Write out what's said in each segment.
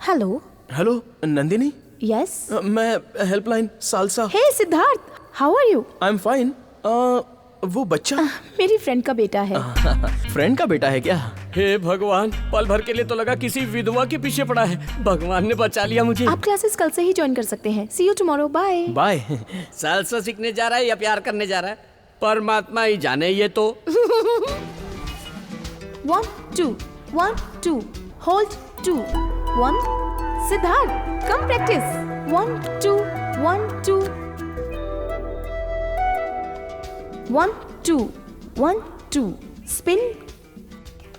Hello. Hello Nandini. Yes. मैं helpline सालसा। Hey Siddharth, how are you? I am fine. वो बच्चा मेरी फ्रेंड का बेटा है। फ्रेंड का बेटा है क्या? हे भगवान, पल भर के लिए तो लगा किसी विधवा के पीछे पड़ा है। भगवान ने बचा लिया मुझे। आप क्लासेस कल से ही ज्वाइन कर सकते हैं। See you tomorrow, bye. Bye. Salsa सीखने जा रहा है या प्यार करने जा रहा है, परमात्मा ही जाने। ये तो 1 2 1 2 hold 2 1। Siddharth, come practice. 1 2 1 2 1 2 1 2 spin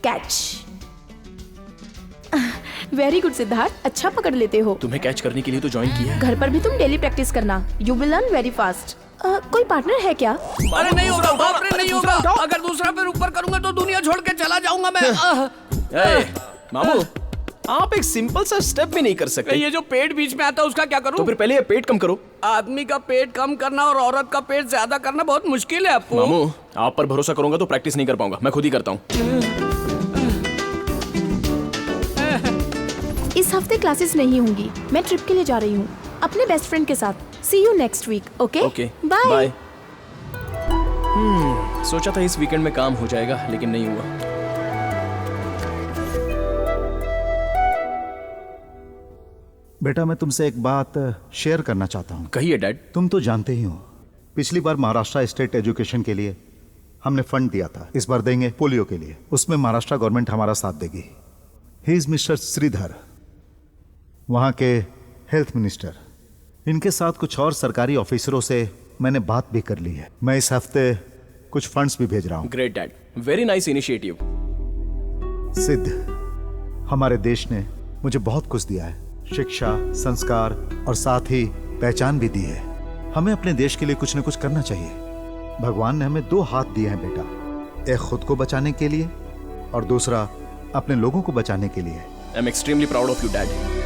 catch. Very good Siddharth, अच्छा पकड़ लेते हो। तुम्हें कैच करने के लिए तो ज्वाइन किया है। घर पर भी तुम डेली प्रैक्टिस करना। You will learn very fast. कोई पार्टनर है क्या? अरे नहीं होगा बाप रे, नहीं होगा। अगर दूसरा पैर ऊपर करूंगा तो दुनिया छोड़ के चला जाऊंगा मैं। मामू, आप एक सिंपल सा स्टेप भी नहीं कर सकते। ये जो पेट बीच में आता है उसका क्या करूं? तो फिर पहले ये पेट कम करो। आदमी का पेट कम करना और औरत का पेट ज्यादा करना बहुत मुश्किल है आपको। मामू, आप पर भरोसा करूंगा तो प्रैक्टिस नहीं कर पाऊंगा। मैं खुद ही करता हूँ। इस हफ्ते क्लासेस नहीं होंगी। मैं ट्रिप के लिए जा रही हूँ अपने बेस्ट फ्रेंड के साथ। See you next week. Okay bye. सोचा था इस वीकेंड में काम हो जाएगा, लेकिन नहीं हुआ। बेटा, मैं तुमसे एक बात शेयर करना चाहता हूँ। कहिए डैड। तुम तो जानते ही हो, पिछली बार महाराष्ट्र स्टेट एजुकेशन के लिए हमने फंड दिया था। इस बार देंगे पोलियो के लिए। उसमें महाराष्ट्र गवर्नमेंट हमारा साथ देगी। ही इज मिस्टर श्रीधर, वहाँ के हेल्थ मिनिस्टर। इनके साथ कुछ और सरकारी ऑफिसरों से मैंने बात भी कर ली है। मैं इस हफ्ते कुछ फंड्स भी भेज रहा हूँ। Great dad, very nice initiative. सिद्ध, हमारे देश ने मुझे बहुत कुछ दिया है, शिक्षा, संस्कार और साथ ही पहचान भी दी है। हमें अपने देश के लिए कुछ न कुछ करना चाहिए। भगवान ने हमें 2 हाथ दिए हैं बेटा, एक खुद को बचाने के लिए और दूसरा अपने लोगों को बचाने के लिए। I am extremely proud of you dad.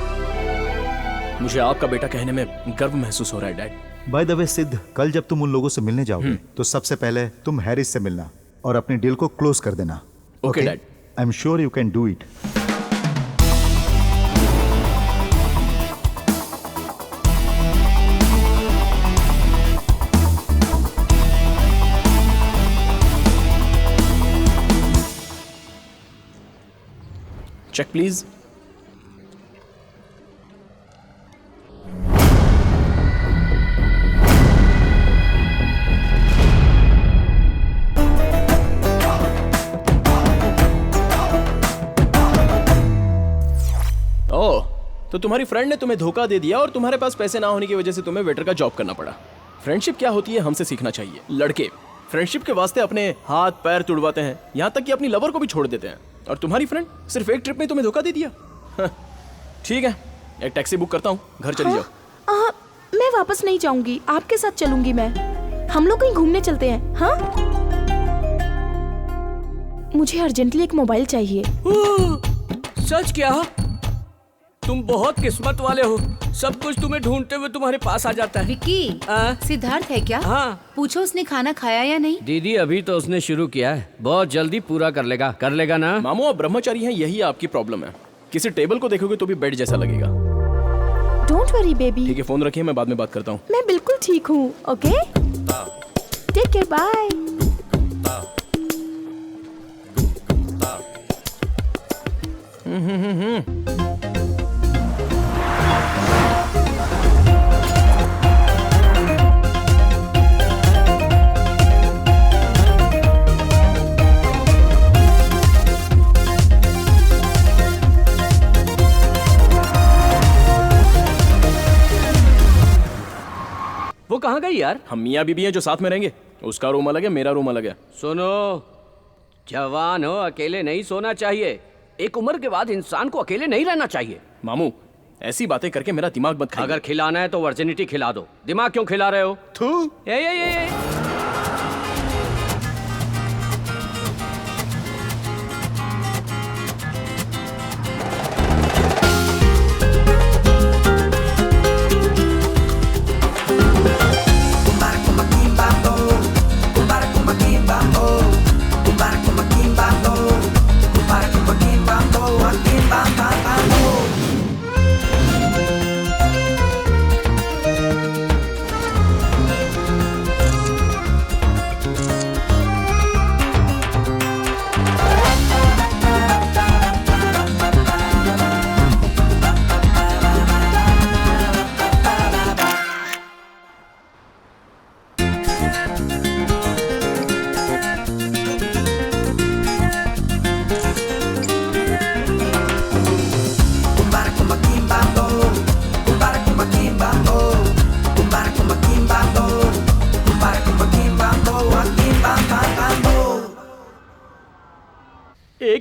मुझे आपका बेटा कहने में गर्व महसूस हो रहा है डैड। बाय द वे सिद्ध, कल जब तुम उन लोगों से मिलने जाओगे तो सबसे पहले तुम हैरिस से मिलना और अपनी डील को क्लोज कर देना। Okay dad. I am sure you can do it. Check please. Oh, तो तुम्हारी फ्रेंड ने तुम्हें धोखा दे दिया और तुम्हारे पास पैसे ना होने की वजह से तुम्हें वेटर का जॉब करना पड़ा। फ्रेंडशिप क्या होती है हमसे सीखना चाहिए। लड़के फ्रेंडशिप के वास्ते अपने हाथ पैर तुड़वाते हैं, यहाँ तक कि अपनी लवर को भी छोड़ देते हैं। और तुम्हारी फ्रेंड सिर्फ एक ट्रिप में तुम्हें धोखा दे दिया। ठीक है, एक टैक्सी बुक करता हूँ, घर चली जाओ। मैं वापस नहीं जाऊंगी, आपके साथ चलूंगी मैं। हम लोग कहीं घूमने चलते हैं। हाँ, मुझे अर्जेंटली एक मोबाइल चाहिए। सच क्या? तुम बहुत किस्मत वाले हो, सब कुछ तुम्हें ढूंढते हुए तुम्हारे पास आ जाता है। विक्की, सिद्धार्थ है क्या? हाँ। पूछो उसने खाना खाया या नहीं। दीदी अभी तो उसने शुरू किया है, बहुत जल्दी पूरा कर लेगा ना। मामू, आप ब्रह्मचारी हैं, यही आपकी प्रॉब्लम है। किसी टेबल को देखोगे तो भी बेड जैसा लगेगा। Don't worry baby. ठीक है, फोन रखिए, मैं बाद में बात करता हूँ। मैं बिल्कुल ठीक हूँ। Okay, take care, bye. वो कहाँ गई यार? हम मियाँ बीबी हैं जो साथ में रहेंगे। उसका रूम अलग है, मेरा रूम अलग है। सुनो, जवान हो, अकेले नहीं सोना चाहिए। एक उम्र के बाद इंसान को अकेले नहीं रहना चाहिए। मामू, ऐसी बातें करके मेरा दिमाग मत खाइए। अगर खिलाना है तो वर्जिनिटी खिला दो, दिमाग क्यों खिला रहे हो? थू। ये।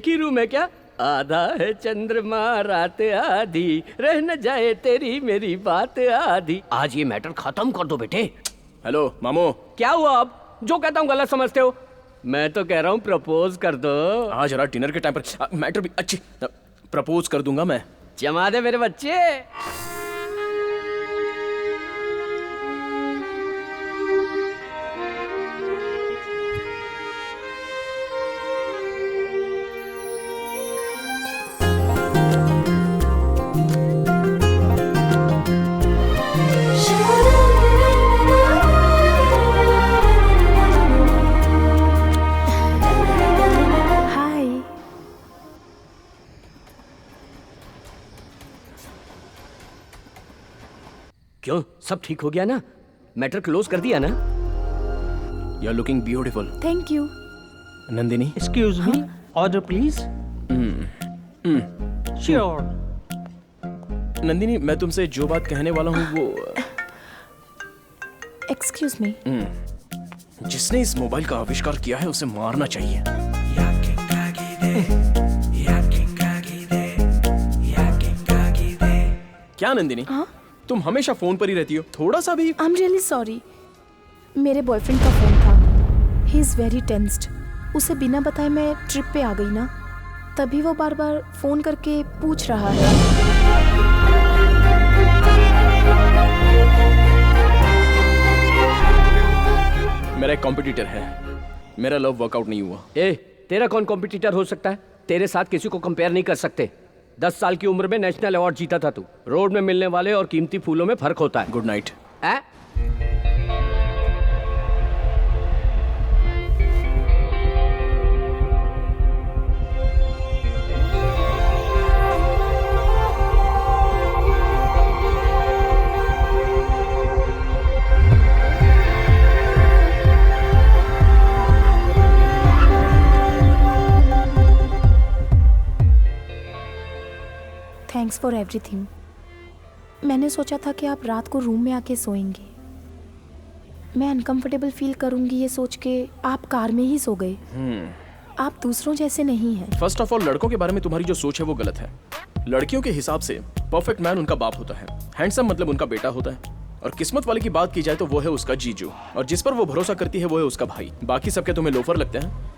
एक ही रूम है क्या? आधा है चंद्रमा रात आधी, रह न जाए तेरी मेरी बात आधी। आज ये मैटर खत्म कर दो बेटे। हेलो मामू, क्या हुआ अब? जो कहता हूँ गलत समझते हो? मैं तो कह रहा हूँ प्रपोज कर दो। आज जरा डिनर के टाइम पर मैटर भी अच्छी प्रपोज कर दूंगा मैं। जमा दे मेरे बच्चे। हाय। क्यों, सब ठीक हो गया ना? मैटर क्लोज कर दिया ना? You are looking beautiful. Thank you. Nandini, Excuse me, order please. Sure. Nandini, मैं तुमसे जो बात कहने वाला हूँ वो एक्सक्यूज मी। जिसने इस मोबाइल का आविष्कार किया है उसे मारना चाहिए। क्या नंदिनी, तुम हमेशा फोन पर ही रहती हो, थोड़ा सा भी? I am really sorry. मेरे बॉयफ्रेंड का फोन था। He is very tensed. उसे बिना बताए मैं ट्रिप पे आ गई ना, तभी वो बार बार फोन करके पूछ रहा है। मेरा एक कॉम्पिटिटर है, मेरा लव वर्कआउट नहीं हुआ। ए, तेरा कौन कॉम्पिटिटर हो सकता है? तेरे साथ किसी को कंपेयर नहीं कर सकते। 10 साल की उम्र में नेशनल अवार्ड जीता था तू। रोड में मिलने वाले और कीमती फूलों में फर्क होता है। Good night. A? Thanks for everything. मैंने सोचा था कि आप रात को रूम में आके सोएंगे। मैं अनकंफर्टेबल फील करूंगी ये सोच के आप कार में ही सो गए। आप दूसरों जैसे नहीं हैं। फर्स्ट ऑफ ऑल, लड़कों के बारे में तुम्हारी जो सोच है वो गलत है। लड़कियों के हिसाब से परफेक्ट मैन उनका बाप होता है, हैंडसम मतलब उनका बेटा होता है, और किस्मत वाले की बात की जाए तो वो है उसका जीजू, और जिस पर वो भरोसा करती है वो है उसका भाई। बाकी सबके तुम्हें लोफर लगते हैं।